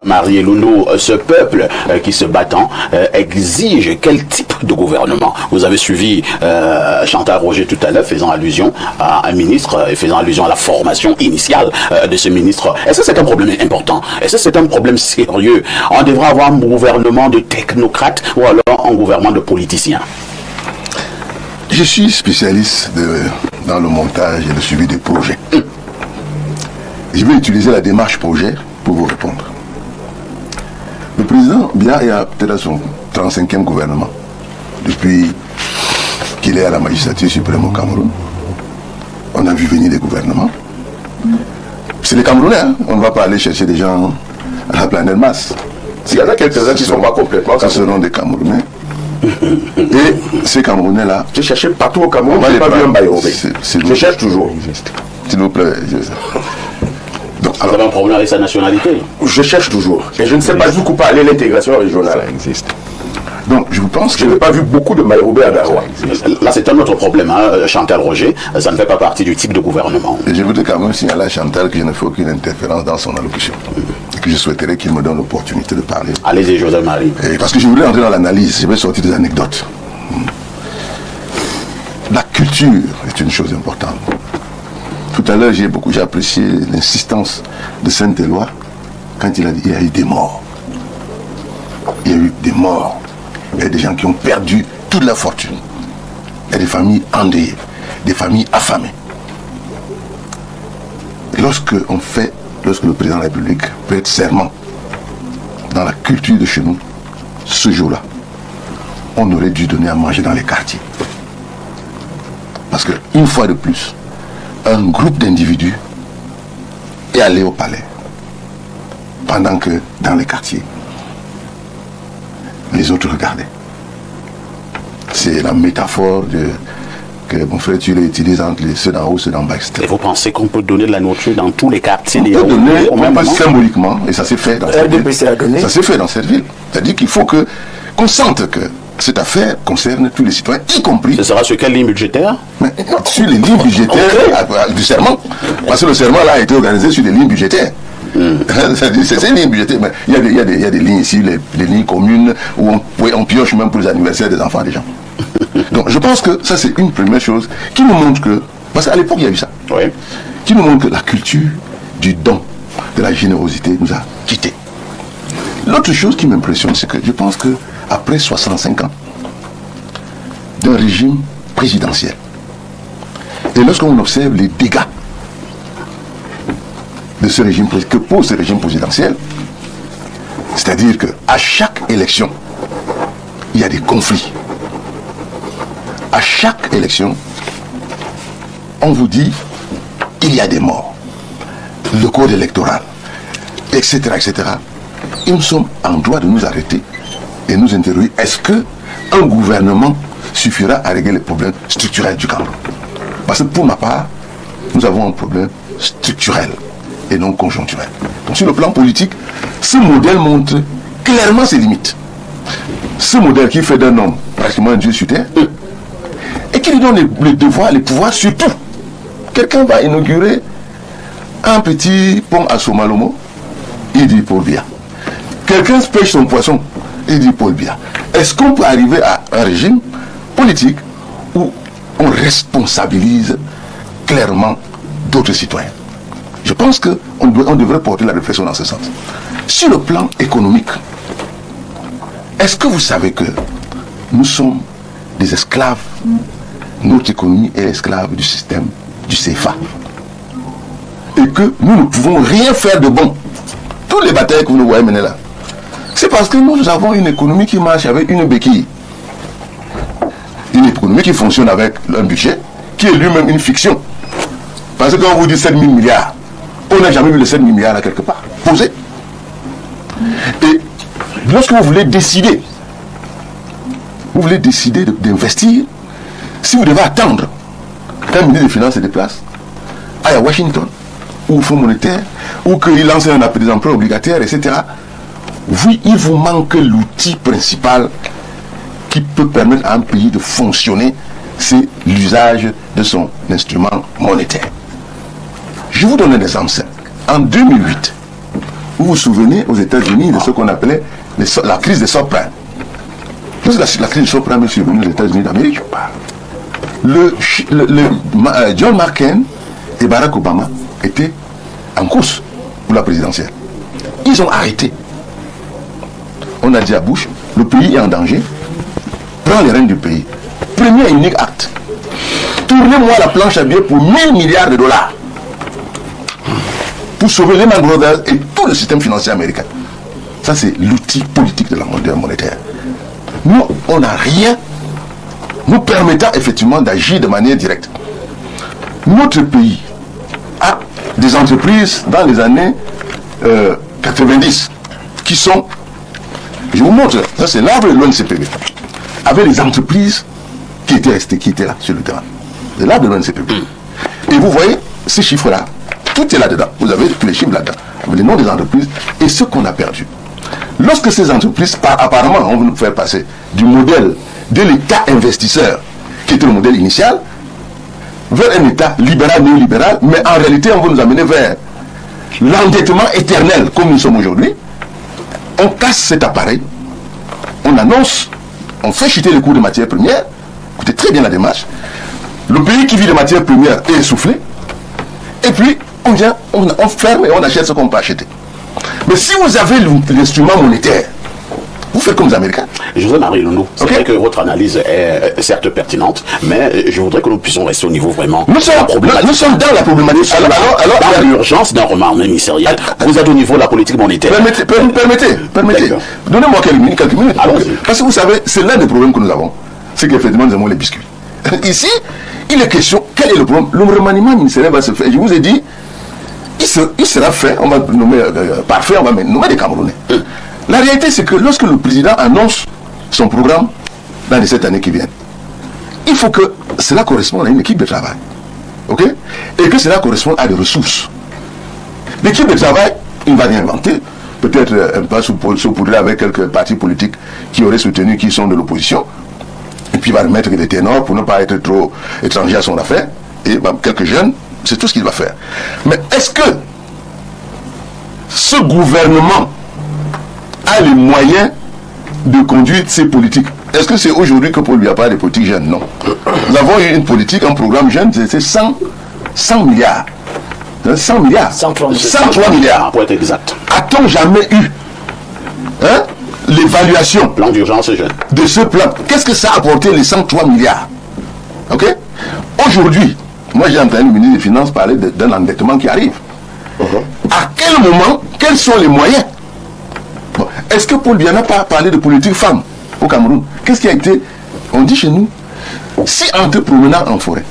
Marie Loulou, ce peuple qui se battant exige quel type de gouvernement? Vous avez suivi Chantal Roger tout à l'heure faisant allusion à un ministre et faisant allusion à la formation initiale de ce ministre. Est-ce que c'est un problème important? Est-ce que c'est un problème sérieux? On devrait avoir un gouvernement de technocrates ou alors un gouvernement de politiciens? Je suis spécialiste dans le montage et le suivi des projets. Je vais utiliser la démarche projet pour vous répondre. Le président Biya est peut-être à son 35e gouvernement, depuis qu'il est à la magistrature suprême au Cameroun. On a vu venir des gouvernements. C'est les Camerounais, hein? On ne va pas aller chercher des gens à la planète Mars. S'il y en a quelques-uns qui ne sont pas complètement... Ce seront des Camerounais. Et ces Camerounais-là... J'ai cherché partout au Cameroun, je n'ai pas vu un Bayrobé. Je cherche toujours. S'il vous plaît. Donc, vous avez un problème avec sa nationalité? Je cherche toujours. Et je ne sais pas jusqu'où aller l'intégration régionale. Ça existe. Donc, je pense que... Je n'ai pas vu beaucoup de Bayrobé à Garoua. Là, c'est un autre problème, hein, Chantal Roger. Ça ne fait pas partie du type de gouvernement. Et je voudrais quand même signaler à Chantal que je ne fais aucune interférence dans son allocution. Et que je souhaiterais qu'il me donne l'opportunité de parler. Allez-y, Joseph Marie. Parce que je voulais entrer dans l'analyse. Je vais sortir des anecdotes. La culture est une chose importante. Tout à l'heure, j'ai apprécié l'insistance de Saint-Éloi quand il a dit qu'il y a eu des morts. Il y a eu des morts. Il y a des gens qui ont perdu toute leur fortune. Il y a des familles endeuillées, des familles affamées. Et lorsque le président de la République prête serment dans la culture de chez nous, ce jour-là, on aurait dû donner à manger dans les quartiers. Parce qu'une fois de plus, un groupe d'individus est allé au palais, pendant que dans les quartiers, les autres regardaient. C'est la métaphore que mon frère Tulé utilise entre ceux d'en haut et ceux d'en bas. Et vous pensez qu'on peut donner de la nourriture dans tous les quartiers? On peut symboliquement, et ça s'est fait dans cette ville. Ça s'est fait dans cette ville. C'est-à-dire qu'il faut qu'on sente que cette affaire concerne tous les citoyens, y compris... Ce sera sur quelle ligne budgétaire? Mais sur les lignes budgétaires du serment. Parce que le serment là a été organisé sur des lignes budgétaires. C'est une ligne budgétaire. Mais il y a des lignes ici, les lignes communes, où on pioche même pour les anniversaires des enfants des gens. Donc je pense que ça c'est une première chose qui nous montre que... Parce qu'à l'époque il y a eu ça. Oui. Qui nous montre que la culture du don, de la générosité nous a quittés. L'autre chose qui m'impressionne, c'est que je pense que après 65 ans d'un régime présidentiel, et lorsqu'on observe les dégâts de ce régime, que pose ce régime présidentiel, c'est-à-dire qu'à chaque élection, il y a des conflits. À chaque élection, on vous dit il y a des morts, le code électoral, etc., etc. Et nous sommes en droit de nous arrêter et nous interroger, est-ce qu'un gouvernement suffira à régler les problèmes structurels du Cameroun? Parce que pour ma part, nous avons un problème structurel et non conjoncturel. Donc sur le plan politique, ce modèle montre clairement ses limites. Ce modèle qui fait d'un homme pratiquement un dieu sur terre et qui lui donne les devoirs, les pouvoirs sur tout. Quelqu'un va inaugurer un petit pont à Somalomo, il dit Paul Biya. Quelqu'un pêche son poisson, il dit Paul Biya. Est-ce qu'on peut arriver à un régime politique où on responsabilise clairement d'autres citoyens? Je pense qu'on devrait porter la réflexion dans ce sens. Sur le plan économique, est-ce que vous savez que nous sommes des esclaves? Notre économie est esclave du système du CFA. Et que nous ne pouvons rien faire de bon. Toutes les batailles que vous nous voyez mener là, c'est parce que nous avons une économie qui marche avec une béquille. Une économie qui fonctionne avec un budget qui est lui-même une fiction. Parce que quand on vous dit 7 000 milliards, on n'a jamais vu les 7 000 milliards là quelque part, posé. Et lorsque vous voulez décider d'investir, si vous devez attendre qu'un ministre des Finances se déplace, aille à Washington, ou au Fonds monétaire, ou qu'il lance un appel des emplois obligataires, etc., oui, il vous manque l'outil principal qui peut permettre à un pays de fonctionner, c'est l'usage de son instrument monétaire. Je vous donne un exemple simple. En 2008, vous vous souvenez aux États-Unis de ce qu'on appelait la crise des subprimes. Lorsque la crise des subprimes est survenue aux États-Unis d'Amérique, John McCain et Barack Obama étaient en course pour la présidentielle. Ils ont arrêté. On a dit à Bush, le pays est en danger, prends les rênes du pays. Premier et unique acte. Tournez-moi la planche à billets pour 1000 milliards de dollars pour sauver Lehman Brothers et tout le système financier américain. Ça, c'est l'outil politique de la mondiale monétaire. Nous, on n'a rien nous permettant effectivement d'agir de manière directe. Notre pays a des entreprises dans les années 90 qui sont, je vous montre, ça c'est l'arbre de l'ONCPB, avec les entreprises qui étaient restées, qui étaient là sur le terrain. C'est l'arbre de l'ONCPB. Et vous voyez ces chiffres-là, tout est là-dedans. Vous avez tous les chiffres là-dedans, avec les noms des entreprises et ce qu'on a perdu. Lorsque ces entreprises, apparemment, on veut nous faire passer du modèle de l'État investisseur, qui était le modèle initial, vers un État libéral, néolibéral, mais en réalité, on veut nous amener vers l'endettement éternel, comme nous sommes aujourd'hui. On casse cet appareil, on annonce, on fait chuter les cours de matières premières. Écoutez très bien la démarche. Le pays qui vit de matières premières est essoufflé, et puis on vient, on ferme et on achète ce qu'on peut acheter. Mais si vous avez l'instrument monétaire, vous faites comme les Américains. José-Marie Loundou, c'est vrai que votre analyse est certes pertinente, mais je voudrais que nous puissions rester au niveau vraiment. Nous sommes dans la problématique. Alors, dans l'urgence d'un remaniement ministériel, vous êtes au niveau de la politique monétaire. Permettez. Donnez-moi quelques minutes. Parce que vous savez, c'est l'un des problèmes que nous avons. C'est qu'effectivement, nous avons les biscuits. Ici, il est question, quel est le problème? Le remaniement ministériel va se faire. Je vous ai dit, il sera fait, on va nommer parfait, on va nommer des Camerounais. La réalité, c'est que lorsque le président annonce son programme dans les 7 années qui viennent, il faut que cela corresponde à une équipe de travail. OK? Et que cela corresponde à des ressources. L'équipe de travail, il va réinventer, peut-être un peu saupoudrer avec quelques partis politiques qui auraient soutenu, qui sont de l'opposition, et puis il va remettre des ténors pour ne pas être trop étranger à son affaire, et quelques jeunes, c'est tout ce qu'il va faire. Mais est-ce que ce gouvernement a les moyens de conduire ces politiques? Est-ce que c'est aujourd'hui que Paul lui a parlé des politiques jeunes? Non. Nous avons eu une politique, un programme jeune, c'est 100 milliards. 100 milliards. 103 milliards. Pour être exact. A-t-on jamais eu l'évaluation plan d'urgence jeune de ce plan? Qu'est-ce que ça a apporté, les 103 milliards? OK? Aujourd'hui, moi j'ai entendu le ministre des Finances parler d'un endettement qui arrive. À quel moment, quels sont les moyens? Est-ce que Paul Biya n'a pas parlé de politique femme au Cameroun? Qu'est-ce qui a été? On dit chez nous, si en te promenant en forêt,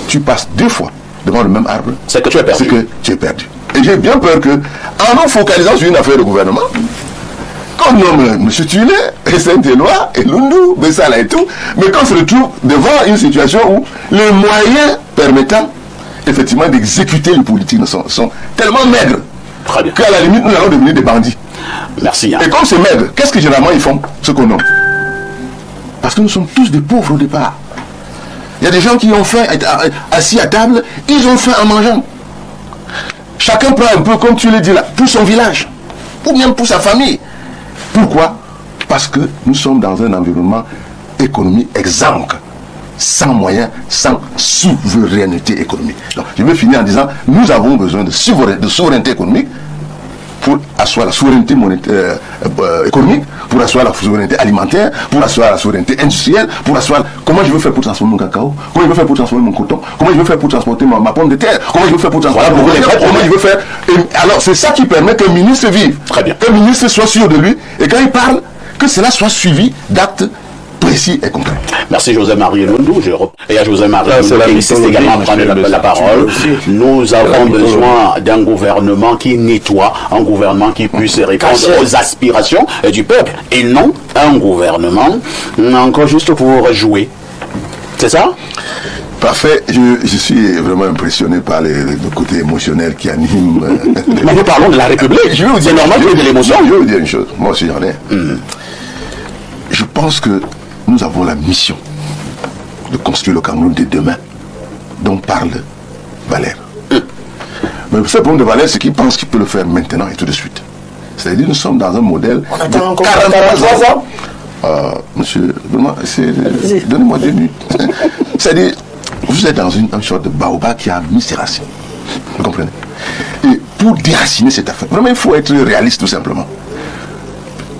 tu passes 2 fois devant le même arbre, c'est que tu es perdu. C'est que tu es perdu. Et j'ai bien peur que, en nous focalisant sur une affaire de gouvernement, qu'on nomme M. Tulé, et Saint-Éloi, et Loundou, Bessala et tout, mais qu'on se retrouve devant une situation où les moyens permettant effectivement d'exécuter les politiques sont tellement maigres qu'à la limite nous allons devenir des bandits. Merci. Et comme c'est maigre, qu'est-ce que généralement ils font? Ce qu'on nomme. Parce que nous sommes tous des pauvres au départ. Il y a des gens qui ont faim assis à table, ils ont faim en mangeant. Chacun prend un peu, comme tu l'as dit là, pour son village, ou même pour sa famille. Pourquoi? Parce que nous sommes dans un environnement économique exsangue, sans moyens, sans souveraineté économique. Donc, je vais finir en disant, nous avons besoin de souveraineté économique pour asseoir la souveraineté monétaire, économique, pour asseoir la souveraineté alimentaire, pour asseoir la souveraineté industrielle, pour asseoir comment je veux faire pour transformer mon cacao, comment je veux faire pour transformer mon coton, comment je veux faire pour transporter ma pomme de terre, comment je veux faire pour transporter mon voiture, comment je veux faire. Et alors c'est ça qui permet qu'un ministre vive, qu'un ministre soit sûr de lui, et quand il parle, que cela soit suivi d'actes précis et concret. Merci José-Marie Loundou. Et à José-Marie Loundou qui insiste également à prendre la parole. Nous avons besoin d'un gouvernement qui nettoie, un gouvernement qui puisse répondre aux aspirations du peuple et non un gouvernement encore juste pour jouer. C'est ça? Parfait, je suis vraiment impressionné par le côté émotionnel qui anime. Mais nous parlons de la République. C'est normal qu'il y ait de l'émotion. Je vais vous dire une chose, moi aussi j'en ai. Je pense que nous avons la mission de construire le Cameroun de demain dont parle Valère. Mais le seul problème de Valère, c'est qu'il pense qu'il peut le faire maintenant et tout de suite. C'est-à-dire nous sommes dans un modèle On attend encore 43 ans. Monsieur, donnez-moi 2 minutes. C'est-à-dire, vous êtes dans une sorte de baobab qui a mis ses racines. Vous comprenez? Et pour déraciner cette affaire, vraiment, il faut être réaliste tout simplement.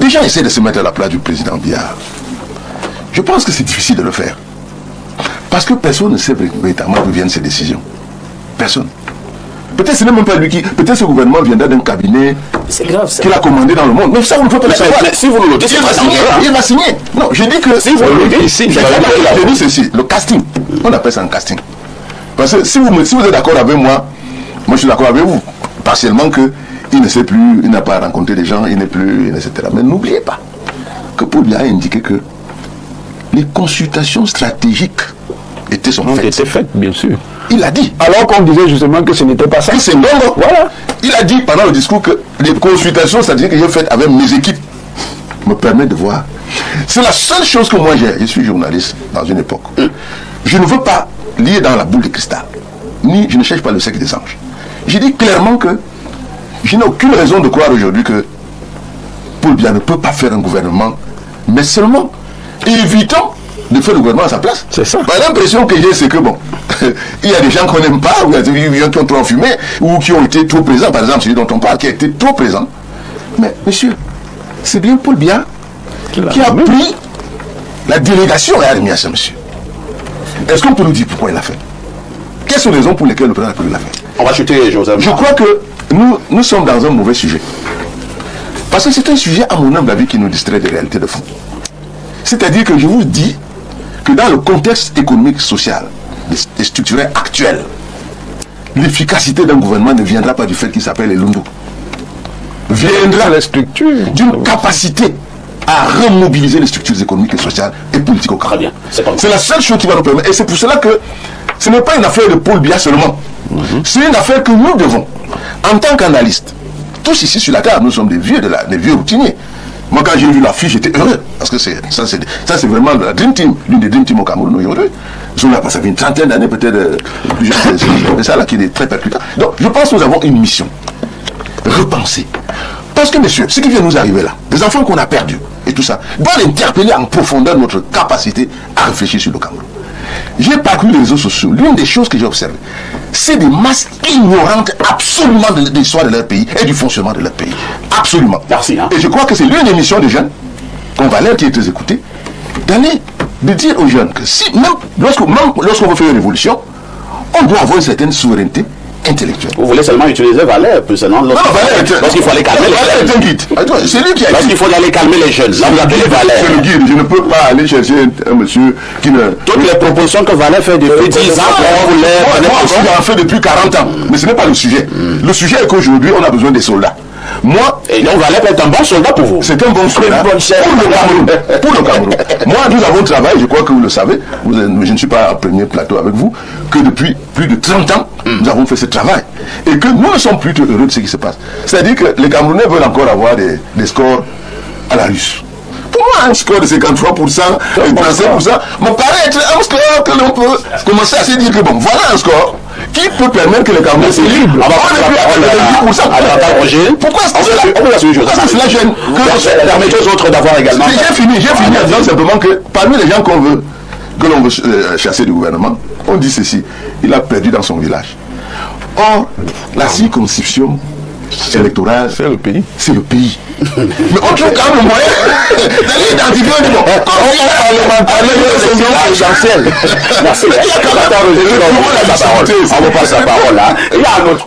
Les gens essaient de se mettre à la place du président Biya. Je pense que c'est difficile de le faire. Parce que personne ne sait véritablement d'où viennent ces décisions. Personne. Peut-être ce n'est même pas lui qui... Peut-être ce gouvernement viendra d'un cabinet qu'il a commandé dans le monde. Mais ça, on ne peut pas le savoir. Mais si vous nous le dites, il va signer. Non, je dis que... Si vous le dites, je dis ceci, le casting. On appelle ça un casting. Parce que si vous êtes d'accord avec moi, moi je suis d'accord avec vous. Partiellement qu'il ne sait plus, il n'a pas rencontré des gens, il n'est plus, etc. Mais n'oubliez pas que Paul Biya a indiqué que les consultations stratégiques étaient faites, bien sûr. Il a dit. Alors qu'on disait justement que ce n'était pas ça. Que c'est non. Voilà. Il a dit pendant le discours que les consultations stratégiques que j'ai faites avec mes équipes me permettent de voir. C'est la seule chose que moi j'ai. Je suis journaliste dans une époque. Je ne veux pas lire dans la boule de cristal. Ni je ne cherche pas le secret des anges. J'ai dit clairement que je n'ai aucune raison de croire aujourd'hui que Paul Biya ne peut pas faire un gouvernement, mais seulement évitons de faire le gouvernement à sa place. C'est ça. L'impression que j'ai, c'est que bon, il y a des gens qu'on n'aime pas, ou il y a des gens qui ont trop enfumé, ou qui ont été trop présents, par exemple celui dont on parle, qui a été trop présent. Mais monsieur, c'est bien Paul Biya qui a pris la délégation et a remis à ce monsieur. Est-ce qu'on peut nous dire pourquoi il l'a fait? Quelles sont les raisons pour lesquelles le président l'a fait? On va chuter, Joseph. Je crois que nous sommes dans un mauvais sujet. Parce que c'est un sujet, à mon humble avis, qui nous distrait des réalités de fond. C'est-à-dire que je vous dis que dans le contexte économique, social et structurel actuel, l'efficacité d'un gouvernement ne viendra pas du fait qu'il s'appelle Elundu. Viendra la structure d'une capacité à remobiliser les structures économiques et sociales et politiques au Cameroun. Très bien. C'est la seule chose qui va nous permettre. Et c'est pour cela que ce n'est pas une affaire de Paul Biya seulement. C'est une affaire que nous devons, en tant qu'analystes, tous ici sur la table, nous sommes des vieux routiniers. Moi, quand j'ai vu l'affiche, j'étais heureux. Parce que ça, c'est vraiment la Dream Team, l'une des Dream Team au Cameroun aujourd'hui. Ça fait une trentaine d'années, peut-être. C'est ça là qui est très percutant. Donc, je pense que nous avons une mission. Repenser. Parce que, messieurs, ce qui vient nous arriver là, les enfants qu'on a perdus et tout ça, doivent interpeller en profondeur notre capacité à réfléchir sur le Cameroun. J'ai parcouru les réseaux sociaux. L'une des choses que j'ai observées, c'est des masses ignorantes absolument de l'histoire de leur pays et du fonctionnement de leur pays. Absolument. Merci. Hein. Et je crois que c'est l'une des missions des jeunes, qu'on va l'air qui est très écoutée, de dire aux jeunes que même lorsqu'on veut faire une révolution, on doit avoir une certaine souveraineté intellectuelle. Vous voulez seulement utiliser Valère, plus seulement lorsqu'il faut aller calmer les jeunes. Valère est un guide. C'est lui qui a lorsqu'il faut aller calmer les jeunes. Là, vous appelez Valère. C'est le guide. Je ne peux pas aller chercher un monsieur qui ne... Toutes les propositions que Valère fait depuis 10 ans, on voulait... Moi aussi, j'en fais depuis 40 ans. Mais ce n'est pas le sujet. Le sujet est qu'aujourd'hui, on a besoin des soldats. Moi, et donc Valère est un bon soldat pour vous. C'est un bon soldat pour le Cameroun. Pour le Cameroun. Moi, nous avons travaillé, je crois que vous le savez, je ne suis pas au premier plateau avec vous, que depuis plus de 30 ans, nous avons fait ce travail. Et que nous ne sommes plus heureux de ce qui se passe. C'est-à-dire que les Camerounais veulent encore avoir des scores à la russe. Pour moi, un score de 53% et 35% me paraît être un score que l'on peut commencer à se dire que bon, voilà un score qui peut permettre que les Camerounais soient libres. Pourquoi cela gêne? Permettez aux autres d'avoir également. J'ai fini en disant simplement que parmi les gens que l'on veut chasser du gouvernement, on dit ceci, il a perdu dans son village. Or, la circonscription électorale, c'est le pays. C'est le pays. Mais on trouve quand même le moyen d'aller identifier un niveau. Merci. On va passer la parole là. Il y a un autre.